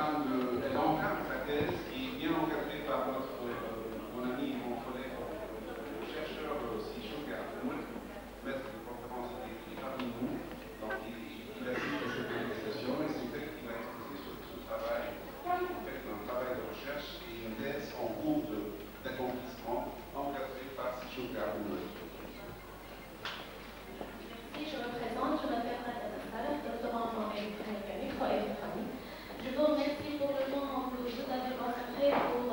elle encadre sa thèse qui est bien encadrée par notre, mon ami, mon collègue, le chercheur Sisho Gardemout, maître de conférence qui est parmi nous. Donc il assiste à cette manifestation et c'est elle qui va exposer sur ce travail, en fait un travail de recherche et une thèse en cours d'accomplissement encadrée par Sisho Gardemout. Si je me présente, je m'appelle Rada Nassal, doctorant en microélectronique. Je vous remercie pour le temps que vous avez consacré pour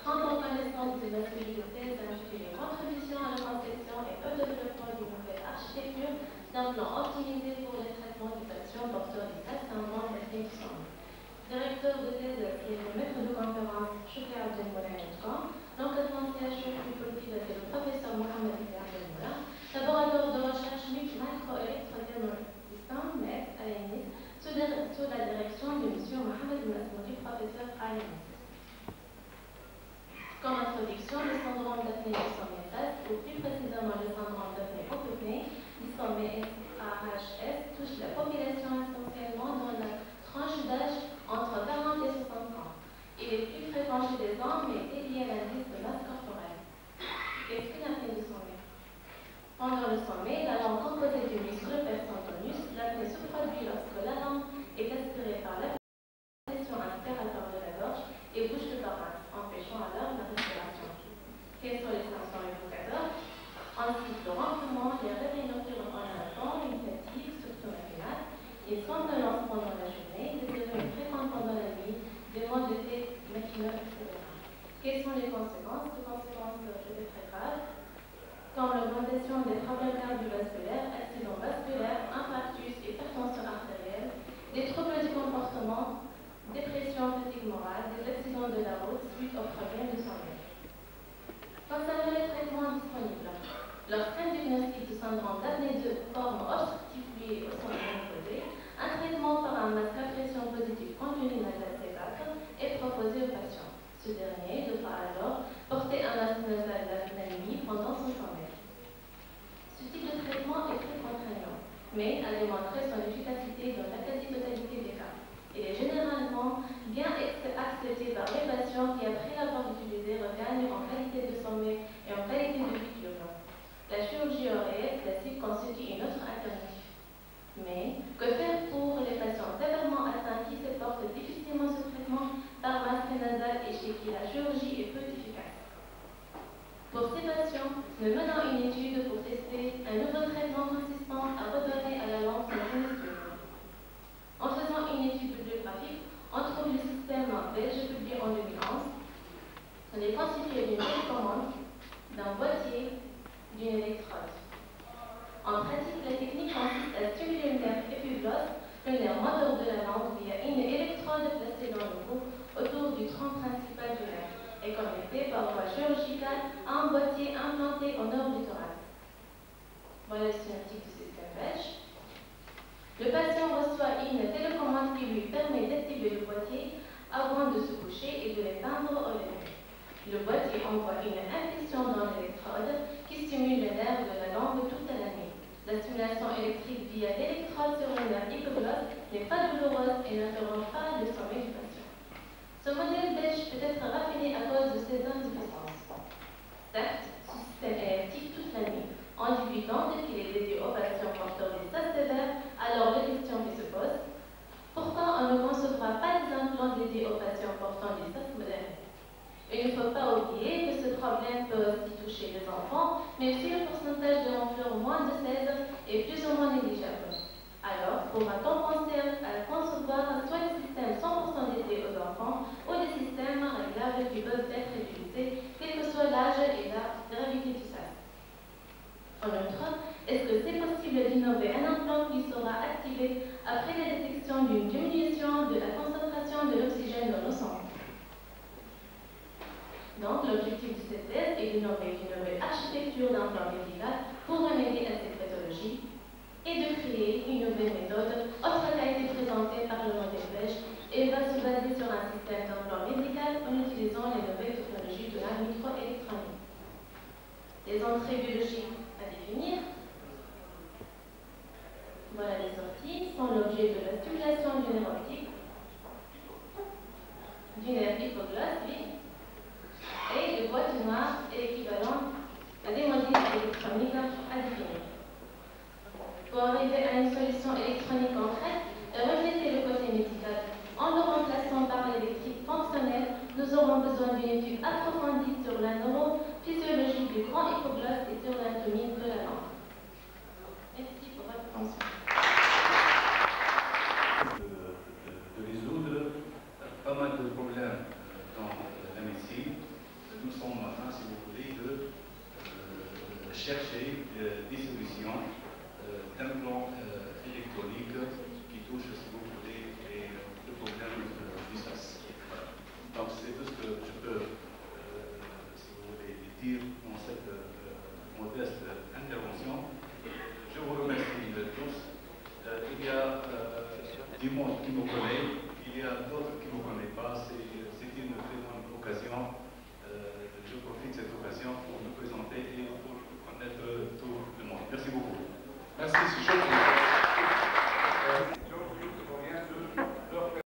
prendre connaissance des aspects de thèse intitulée Contribution à la conception et au développement d'une nouvelle architecture d'un plan optimisé pour le traitement du patient porteur du syndrome d'Atkinson. Directeur de thèse et le maître de conférence Chouka Abdelmoula. L'encadrement CHU plus politique c'est le professeur Mohamed Abdelmoula. Laboratoire de recherche micro-électrodynamisme, MES, à l'ENIS, sous la direction de M. Mohamed Masmoudi, professeur à l'ENIS. Comme introduction, le syndrome d'apnée dysomnéphase, ou plus précisément le syndrome d'apnée occupée, dysomnée SAHS, touche la population essentiellement dans la tranche d'âge entre 40 et 60 ans. Il est plus fréquent chez les hommes, mais est lié à l'indice de masse corporelle. Qu'est-ce qu'une apnée du sommeil? Pendant le sommeil, la langue composée du muscle perd son tonus. L'apnée se produit lorsque la langue est aspirée par la pression inspiratoire de la gorge et bouche le thorax, empêchant alors la respiration. Quels sont les symptômes évocateurs? Ensuite, le renflement, les réveils nocturnes en un temps, une fatigue, surtout matinale, les somnolences pendant la journée, des éveils fréquents pendant la nuit, des maux de tête matinaux, etc. Quelles sont les conséquences? Les conséquences très graves, comme l'augmentation des problèmes cardiovasculaires, accidents vasculaires, infarctus, hypertension artérielle, des troubles du comportement, dépression, fatigue morale, des accidents de la route suite aux problèmes de sommeil. Concernant les traitements disponibles, lorsqu'un diagnostic du syndrome d'apnée de forme obstructive liée au sommeil imposé, un traitement par un masque à pression positive contenu nasal C4 est proposé au patient. Ce dernier devra alors porter un masque nasal la nuit pendant son sommeil. Ce type de traitement est très contraignant, mais a démontré son efficacité dans la quasi-totalité des cas. Il est généralement bien accepté par les patients qui, après l'avoir utilisé, regagnent en qualité de sommeil et en qualité de vie diurne. La chirurgie oreille classique constitue une autre alternative. Mais que faire pour les patients sévèrement atteints qui supportent difficilement ce traitement par masque nasal et chez qui la chirurgie est peu efficace? Pour ces patients, nous menons une étude pour tester un nouveau traitement consistant à redonner à la langue son tonus. En faisant une étude bibliographique, on trouve le système belge publié en 2011. On est constitué d'une télécommande, d'un boîtier, d'une électrode. En pratique, la technique consiste à stimuler le nerf épiglotte, le nerf moteur de la langue, via une électrode placée dans le cou autour du tronc principal du nerf et connectée par voie chirurgicale à un boîtier implanté au nord du thorax. Voilà le cinématique du système belge. Le patient reçoit une télécommande qui lui permet d'activer le boîtier avant de se coucher et de l'éteindre au lever. Le boîtier envoie une impulsion dans l'électrode qui stimule le nerf de la langue toute la nuit. La stimulation électrique via l'électrode sur le nerf épiglotte n'est pas douloureuse et n'interrompt pas le sommeil du patient. Ce modèle belge peut être raffiné à cause de ses insuffisances. Certes, ce système est actif toute la nuit, en débutant qu'il est dédié aux patients porteurs des stades sévères, alors la question qui se pose, pourquoi on ne concevra pas des implants dédiés aux patients portant des stades modernes? Il ne faut pas oublier que ce problème peut aussi toucher les enfants, mais aussi le pourcentage de l'enfant moins de 16 est plus ou moins négligeable. Alors, pour compenser à concevoir soit des systèmes 100% dédiés aux enfants ou des systèmes réglables qui peuvent être utilisés, quel que soit l'âge et la gravité du sas. En outre, est-ce que c'est possible d'innover un implant qui sera activé après la détection d'une diminution de la concentration de l'oxygène dans le sang? Donc, l'objectif de cette thèse est d'innover une nouvelle architecture d'implant médical pour remédier à cette pathologie et de créer une nouvelle méthode, autre qu'a été présentée par le modèle belge et va se baser sur un système d'implant médical en utilisant les nouvelles technologies de la microélectronique. Les entrées biologiques à définir. Voilà les sorties, sont l'objet de la stimulation du nerf optique. du nerf hypoglosse, lui, et le boîte noire est équivalent à des modules électroniques à définir. Pour arriver à une solution électronique concrète et rejeter le côté médical en le remplaçant par l'électrique fonctionnelle, nous aurons besoin d'une étude approfondie sur la neurophysiologie du grand hypoglosse et sur l'anatomie de la langue. Merci pour votre attention. De résoudre pas mal de problèmes dans la médecine. Nous sommes en train, si vous voulez, de chercher des solutions d'implants électroniques qui touchent, si vous voulez, le problème du SAS. Donc c'est tout ce que je peux, si vous voulez, dire dans cette modeste intervention. Je vous remercie tous. Il y a du monde qui me connaît, il y a d'autres qui ne me connaissent pas. C'est une très bonne occasion. Je profite de cette occasion pour me présenter et pour connaître tout le monde. Merci beaucoup. Merci, c'est chouette.